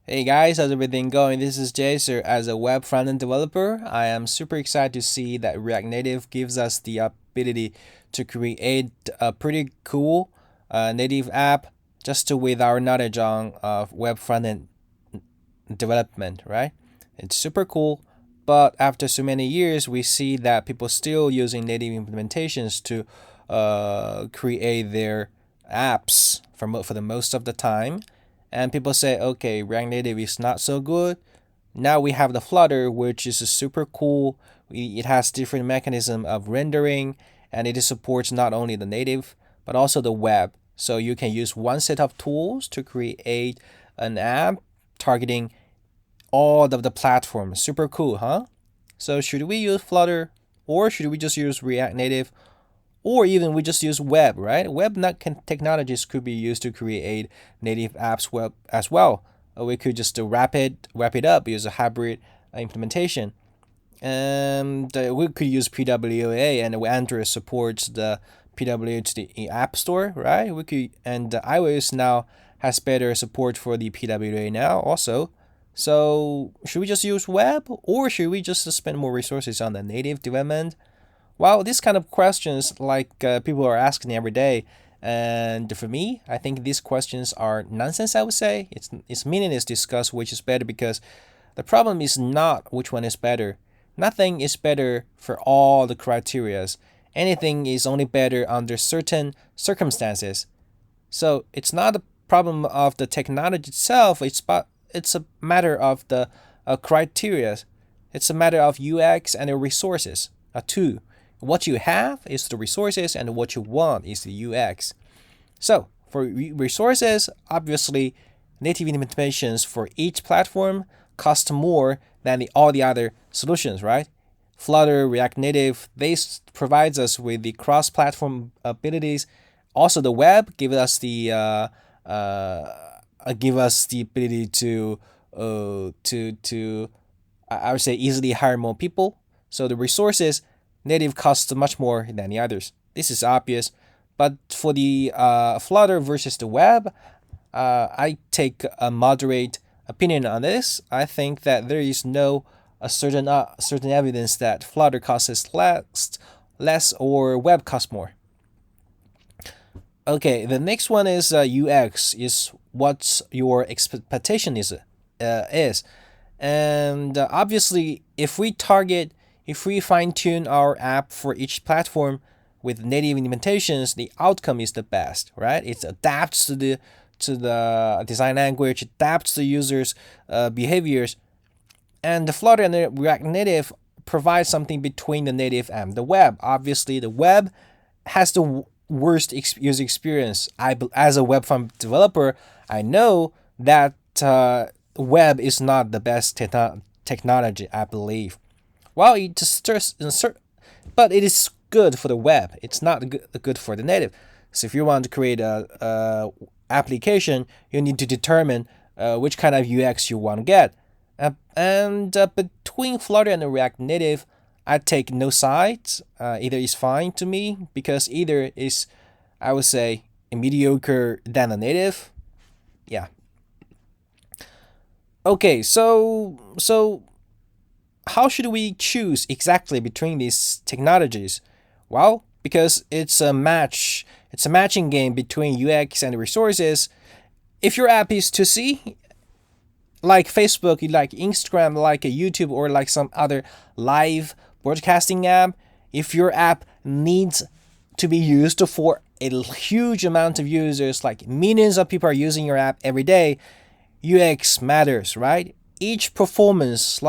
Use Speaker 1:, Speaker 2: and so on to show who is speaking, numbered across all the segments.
Speaker 1: Hey guys, how's everything going? This is JSer. As a web front-end developer, I am super excited to see that React Native gives us the ability to create a pretty cool native app just with our knowledge on web front-end development, right? It's super cool, but after so many years, we see that people still using native implementations to create their apps for the most of the time. And people say, okay, React Native is not so good. Now we have the Flutter, which is super cool. It has different mechanism of rendering, and it supports not only the native but also the web. So you can use one set of tools to create an app targeting all of the platforms. Super cool, huh? So should we use Flutter or should we just use React Native? Or even we just use web, right? Web technologies could be used to create native apps web as well. We could just wrap it up, use a hybrid implementation. And we could use PWA, and Android supports the PWA to the App Store, right? We could, and iOS now has better support for the PWA now also. So should we just use web, or should we just spend more resources on the native development? Well, these kind of questions, people are asking every day, and for me, I think these questions are nonsense. I would say it's meaningless to discuss which is better because the problem is not which one is better. Nothing is better for all the criterias. Anything is only better under certain circumstances. So it's not a problem of the technology itself. It's a matter of the criteria. It's a matter of UX and the resources. Two. What you have is the resources, and what you want is the UX. So for resources, obviously, native implementations for each platform cost more than all the other solutions, right? Flutter, React Native, provides us with the cross-platform abilities. Also, the web give us the ability to I would say easily hire more people. So the resources native costs much more than the others. This is obvious, but for the Flutter versus the web, I take a moderate opinion on this. I think that there is no a certain evidence that Flutter costs less or web costs more. Okay, the next one is UX is what your expectation is, and obviously if we fine tune our app for each platform with native implementations, the outcome is the best, right? It adapts to the design language, adapts to users' behaviors, and the Flutter and the React Native provide something between the native and the web. Obviously, the web has the worst user experience. As a web front developer, I know that web is not the best technology, I believe. Well, but it is good for the web. It's not good for the native. So if you want to create a application, you need to determine which kind of UX you want to get. And between Flutter and React Native, I take no sides. Either is fine to me because either is, I would say, mediocre than a native. Yeah. Okay, so how should we choose exactly between these technologies? Well, because it's a matching game between UX and resources. If your app is to C, like Facebook, like Instagram, like a YouTube, or like some other live broadcasting app, if your app needs to be used for a huge amount of users, like millions of people are using your app every day, UX matters, right? Each performance,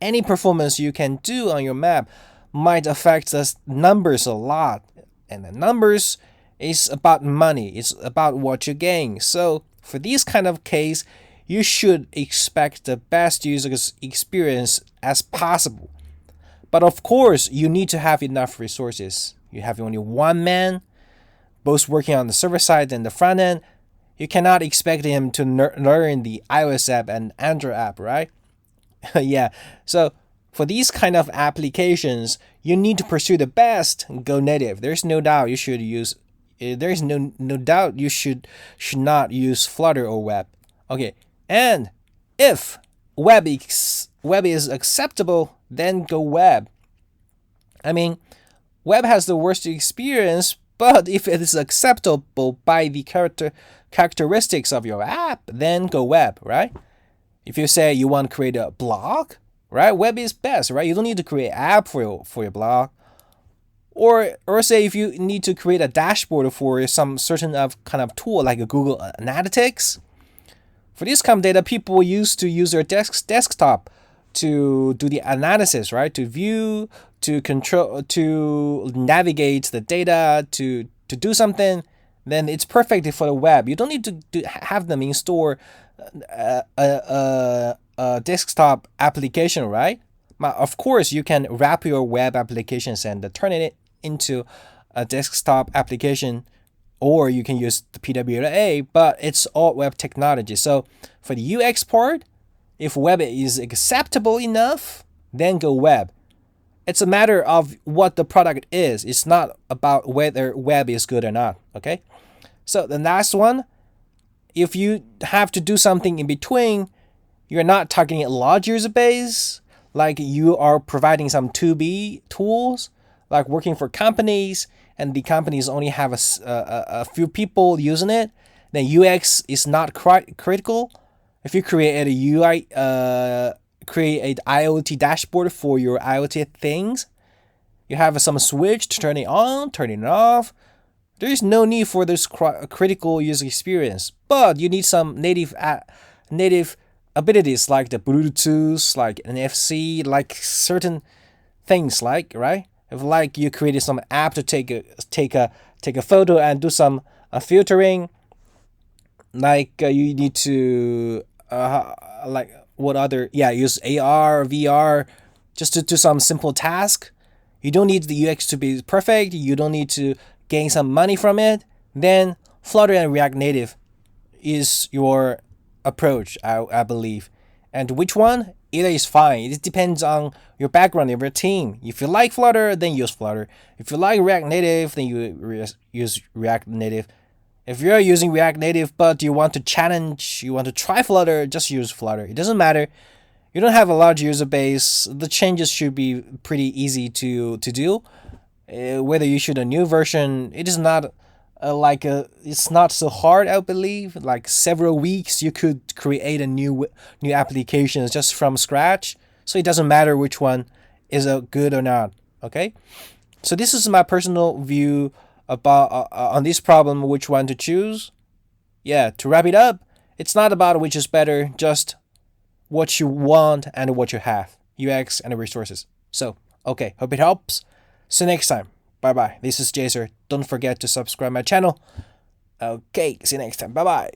Speaker 1: any performance you can do on your map, might affect the numbers a lot. And the numbers is about money. It's about what you gain. So for this kind of case, you should expect the best user experience as possible. But of course, you need to have enough resources. You have only one man, both working on the server side and the front end. You cannot expect him to learn the iOS app and Android app, right? Yeah. So for these kind of applications, you need to pursue the best. Go native. There's no doubt you should use. There is no doubt you should not use Flutter or web. Okay, and If web is acceptable, then go web. I mean, web has the worst experience, but if it is acceptable by the characteristics of your app, then go web, right? If you say you want to create a blog, right? Web is best, right? You don't need to create an app for your blog. Or say if you need to create a dashboard for some certain kind of tool like a Google Analytics. For this kind of data, people used to use their desktop to do the analysis, right? To view, to control, to navigate the data, to do something. Then it's perfect for the web. You don't need to have them install a desktop application, right? But of course, you can wrap your web applications and turn it into a desktop application, or you can use the PWA, but it's all web technology. So for the UX part, if web is acceptable enough, then go web. It's a matter of what the product is. It's not about whether web is good or not, okay? So the last one, if you have to do something in between, you're not targeting a large user base, like you are providing some 2B tools, like working for companies, and the companies only have a few people using it, then UX is not critical. If you create a UI, create an IoT dashboard for your IoT things, you have some switch to turn it on, turn it off. There is no need for this critical user experience, but you need some native abilities like the Bluetooth, like NFC, like certain things, like, right? If like you created some app to take a photo and do some filtering, like you need to like what other use AR, VR, just to do some simple task. You don't need the UX to be perfect. You don't need to gain some money from it. Then Flutter and React Native is your approach, I believe. And which one? Either is fine. It depends on your background of your team. If you like Flutter, then use Flutter. If you like React Native, then you use React Native. If you're using React Native but you want to challenge, you want to try Flutter, just use Flutter. It doesn't matter. You don't have a large user base. The changes should be pretty easy to do. Whether you shoot a new version, it is not it's not so hard, I believe. Like several weeks, you could create a new applications just from scratch. So it doesn't matter which one is good or not. Okay, so this is my personal view about on this problem, which one to choose. Yeah, to wrap it up, it's not about which is better, just what you want and what you have, UX and resources. So okay, hope it helps. See you next time. Bye bye. This is JSer. Don't forget to subscribe my channel. Okay, see you next time. Bye bye.